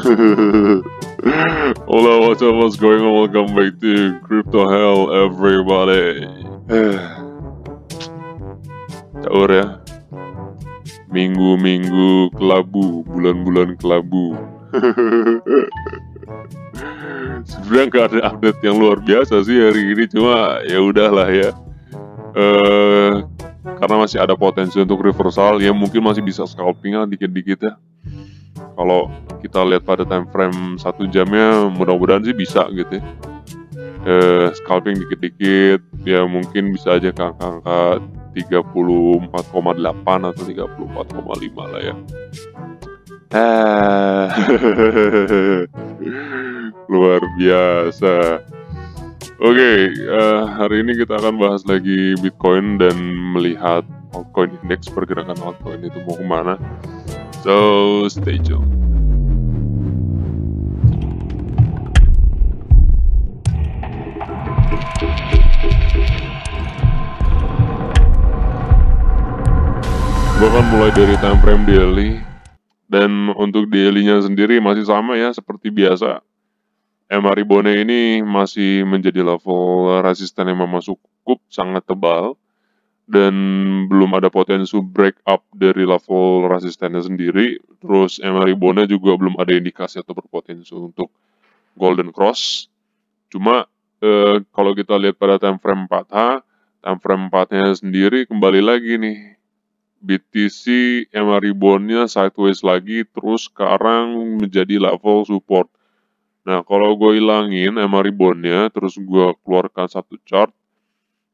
Hola, what's going on? Welcome back to Crypto Hell, everybody. Caur ya, minggu-minggu kelabu, bulan-bulan kelabu. Sebenarnya nggak ada update yang luar biasa sih hari ini, cuma ya udahlah ya. Karena masih ada potensi untuk reversal, ya mungkin masih bisa scalping dikit-dikit ya. Kalau kita lihat pada time frame 1 jamnya, mudah-mudahan sih bisa gitu ya. Scalping dikit-dikit, ya mungkin bisa aja ke angka 34,8 atau 34,5 lah ya. Luar biasa. Oke, hari ini kita akan bahas lagi Bitcoin dan melihat altcoin index, pergerakan altcoin itu mau kemana. So, stay tuned. Gue akan mulai dari time frame daily, dan untuk daily-nya sendiri masih sama ya seperti biasa. Maribone ini masih menjadi level resisten yang memang cukup sangat tebal dan belum ada potensi break up dari level resistennya sendiri. Terus Maribone juga belum ada indikasi atau berpotensi untuk golden cross. Cuma kalau kita lihat pada time frame 4H, time frame 4-nya sendiri kembali lagi nih. BTC Maribone-nya sideways lagi, terus sekarang menjadi level support. Nah, kalau gue hilangin Maribone-nya, terus gue keluarkan satu chart,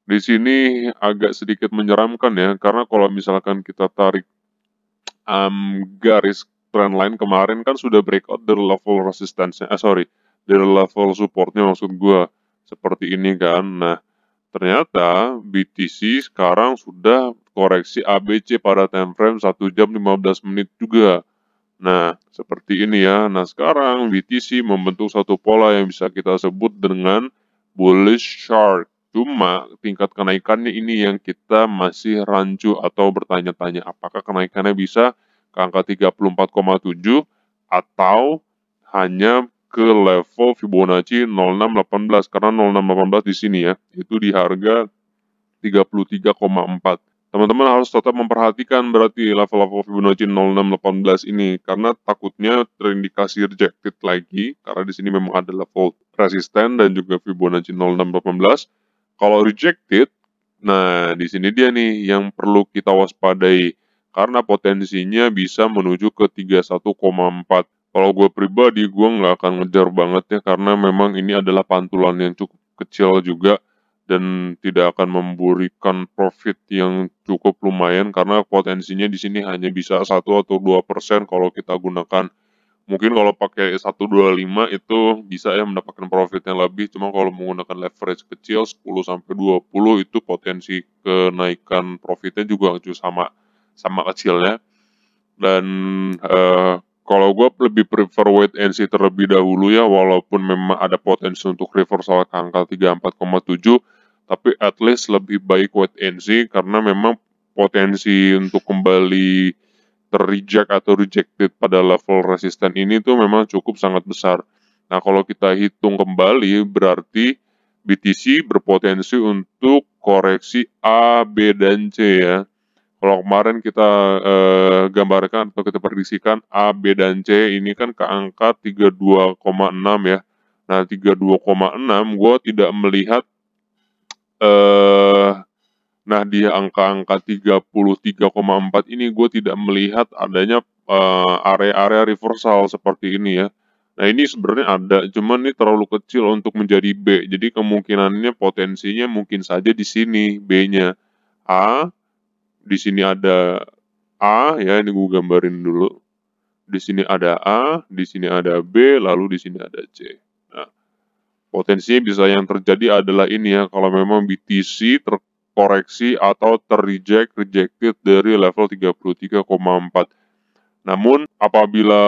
di sini agak sedikit menyeramkan ya, karena kalau misalkan kita tarik garis trendline kemarin kan sudah breakout dari level resistance-nya, dari level support-nya maksud gue, seperti ini kan. Nah, ternyata BTC sekarang sudah koreksi ABC pada time frame 1 jam 15 menit juga. Nah, seperti ini ya. Nah, sekarang BTC membentuk satu pola yang bisa kita sebut dengan bullish shark. Cuma tingkat kenaikannya ini yang kita masih rancu atau bertanya-tanya apakah kenaikannya bisa ke angka 34,7 atau hanya ke level Fibonacci 0618, karena 0618 di sini ya, itu di harga 33,4. Teman-teman harus tetap memperhatikan berarti level-level Fibonacci 0618 ini, karena takutnya terindikasi rejected lagi, karena di sini memang ada level resisten dan juga Fibonacci 0618. Kalau rejected, nah di sini dia nih yang perlu kita waspadai, karena potensinya bisa menuju ke 31,4. Kalau gue pribadi, gue nggak akan ngejar banget ya, karena memang ini adalah pantulan yang cukup kecil juga, dan tidak akan memberikan profit yang cukup lumayan, karena potensinya di sini hanya bisa 1 atau 2% kalau kita gunakan. Mungkin kalau pakai 125 itu bisa ya mendapatkan profit yang lebih, cuma kalau menggunakan leverage kecil 10-20 itu potensi kenaikan profitnya juga sama kecilnya. Dan kalau gue lebih prefer wait and see terlebih dahulu ya, walaupun memang ada potensi untuk reversal ke angka 34,7, tapi at least lebih baik wait and see, karena memang potensi untuk kembali terreject atau rejected pada level resisten ini tuh memang cukup sangat besar. Nah, kalau kita hitung kembali, berarti BTC berpotensi untuk koreksi A, B, dan C ya. Kalau kemarin kita gambarkan atau kita prediksikan A, B, dan C ini kan ke angka 32,6 ya. Nah, 32,6 gue tidak melihat nah di angka-angka 33,4 ini gue tidak melihat adanya area-area reversal seperti ini ya. Nah, ini sebenarnya ada, cuman ini terlalu kecil untuk menjadi B. Jadi kemungkinannya potensinya mungkin saja di sini B-nya. A, di sini ada A ya, ini gue gambarin dulu. Di sini ada A, di sini ada B, lalu di sini ada C. Nah, potensinya bisa yang terjadi adalah ini ya, kalau memang BTC terkoreksi atau rejected dari level 33,4. Namun apabila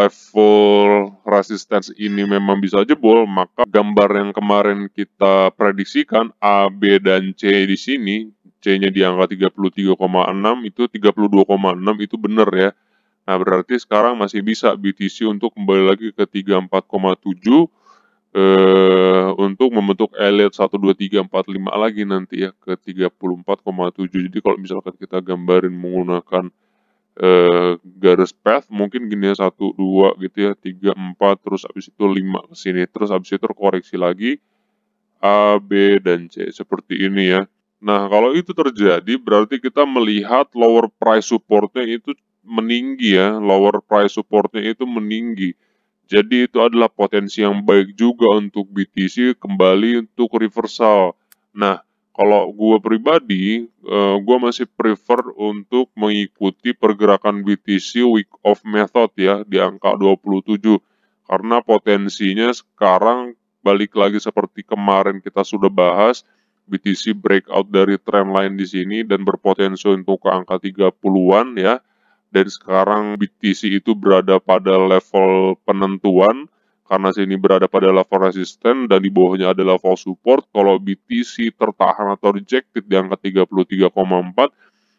level resistance ini memang bisa jebol, maka gambar yang kemarin kita prediksikan A, B, dan C di sini, C-nya di angka 33,6 itu 32,6 itu benar ya. Nah, berarti sekarang masih bisa BTC untuk kembali lagi ke 34,7 untuk membentuk Elliott 1, 2, 3, 4, 5 lagi nanti ya ke 34,7. Jadi kalau misalkan kita gambarin menggunakan garis path mungkin gini ya 1, 2 gitu ya, 3, 4, terus habis itu 5 ke sini, terus habis itu koreksi lagi A, B, dan C seperti ini ya. Nah, kalau itu terjadi berarti kita melihat lower price supportnya itu meninggi ya, lower price supportnya itu meninggi. Jadi itu adalah potensi yang baik juga untuk BTC kembali untuk reversal. Nah, kalau gue pribadi, gue masih prefer untuk mengikuti pergerakan BTC week of method ya di angka 27. Karena potensinya sekarang balik lagi seperti kemarin kita sudah bahas, BTC breakout dari trend line di sini dan berpotensi untuk ke angka 30-an ya. Dan sekarang BTC itu berada pada level penentuan karena sini berada pada level resisten dan di bawahnya ada level support. Kalau BTC tertahan atau rejected di angka 33,4,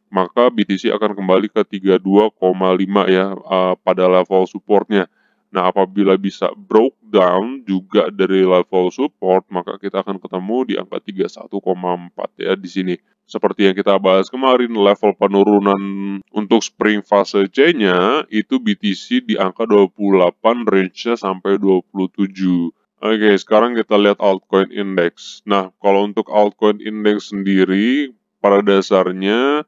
maka BTC akan kembali ke 32,5 ya pada level supportnya. Nah, apabila bisa broke down juga dari level support, maka kita akan ketemu di angka 31,4 ya di sini. Seperti yang kita bahas kemarin, level penurunan untuk spring fase C-nya itu BTC di angka 28, range-nya sampai 27. Oke, sekarang kita lihat altcoin index. Nah, kalau untuk altcoin index sendiri, pada dasarnya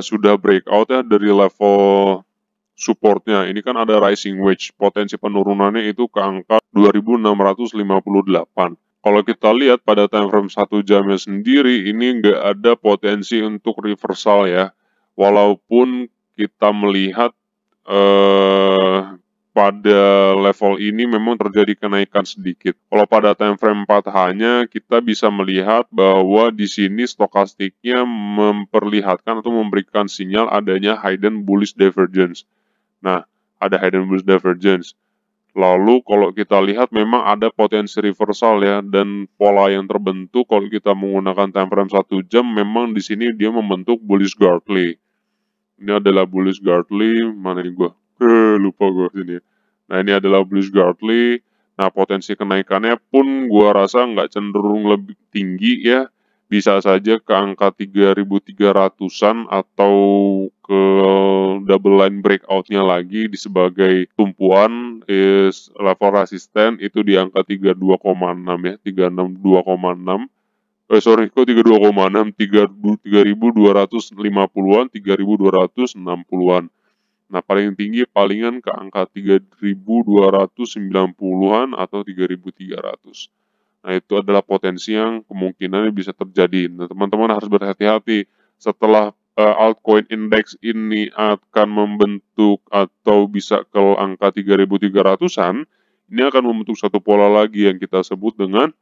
sudah breakout ya dari level supportnya. Ini kan ada rising wedge, potensi penurunannya itu ke angka 2658. Kalau kita lihat pada time frame 1 jamnya sendiri, ini nggak ada potensi untuk reversal ya. Walaupun kita melihat pada level ini memang terjadi kenaikan sedikit. Kalau pada time frame 4H-nya kita bisa melihat bahwa di sini stokastiknya memperlihatkan atau memberikan sinyal adanya hidden bullish divergence. Nah, ada hidden bullish divergence. Lalu kalau kita lihat memang ada potensi reversal ya dan pola yang terbentuk kalau kita menggunakan time frame 1 jam memang di sini dia membentuk bullish Gartley. Ini adalah bullish Gartley, mana ini gua? Lupa gua sini. Nah, ini adalah bullish Gartley. Nah, potensi kenaikannya pun gua rasa nggak cenderung lebih tinggi ya. Bisa saja ke angka 3.300-an atau ke double line breakout-nya lagi di sebagai tumpuan level resisten itu di angka 32,6 ya, 362,6. Sorry, kok 32,6, 3.250-an, 3.260-an. Nah, paling tinggi palingan ke angka 3.290-an atau 3.300. Nah, itu adalah potensi yang kemungkinannya bisa terjadi. Nah, teman-teman harus berhati-hati setelah altcoin index ini akan membentuk atau bisa ke angka 3.300-an, ini akan membentuk satu pola lagi yang kita sebut dengan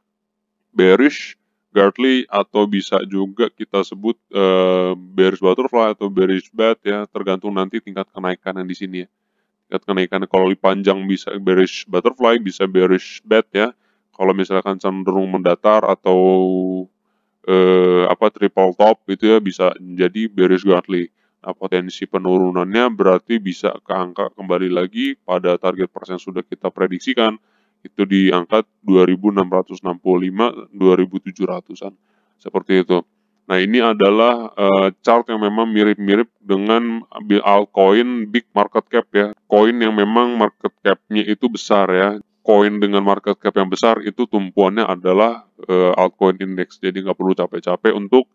bearish Gartley atau bisa juga kita sebut bearish butterfly atau bearish bat ya, tergantung nanti tingkat kenaikan yang di sini ya. Tingkat kenaikan kalau panjang bisa bearish butterfly, bisa bearish bat ya. Kalau misalkan cenderung mendatar atau triple top itu ya bisa jadi bearish Gartley. Nah, potensi penurunannya berarti bisa ke angka kembali lagi pada target persen sudah kita prediksikan itu di angka 2.665, 2.700-an. Seperti itu. Nah, ini adalah chart yang memang mirip-mirip dengan altcoin big market cap ya. Koin yang memang market cap-nya itu besar ya. Koin dengan market cap yang besar itu tumpuannya adalah altcoin index. Jadi nggak perlu capek-capek untuk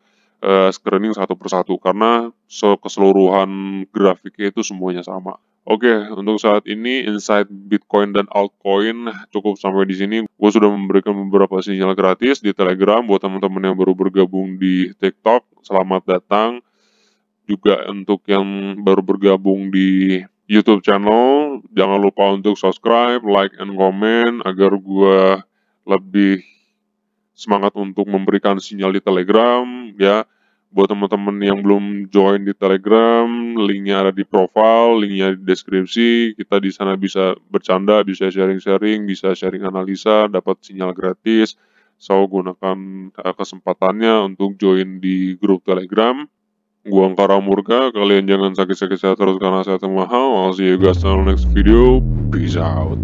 screening satu persatu karena keseluruhan grafiknya itu semuanya sama. Oke, untuk saat ini insight Bitcoin dan altcoin cukup sampai di sini. Gue sudah memberikan beberapa sinyal gratis di Telegram buat teman-teman yang baru bergabung di TikTok. Selamat datang. Juga untuk yang baru bergabung di YouTube channel, jangan lupa untuk subscribe, like, and comment agar gue lebih semangat untuk memberikan sinyal di Telegram ya. Buat teman-teman yang belum join di Telegram, linknya ada di profile, linknya di deskripsi. Kita di sana bisa bercanda, bisa sharing-sharing, bisa sharing analisa, dapat sinyal gratis. So, gunakan kesempatannya untuk join di grup Telegram. Gua Angkara Murka, kalian jangan sakit-sakit sehat terus karena sehat yang mahal. I'll see you guys on the next video. Peace out.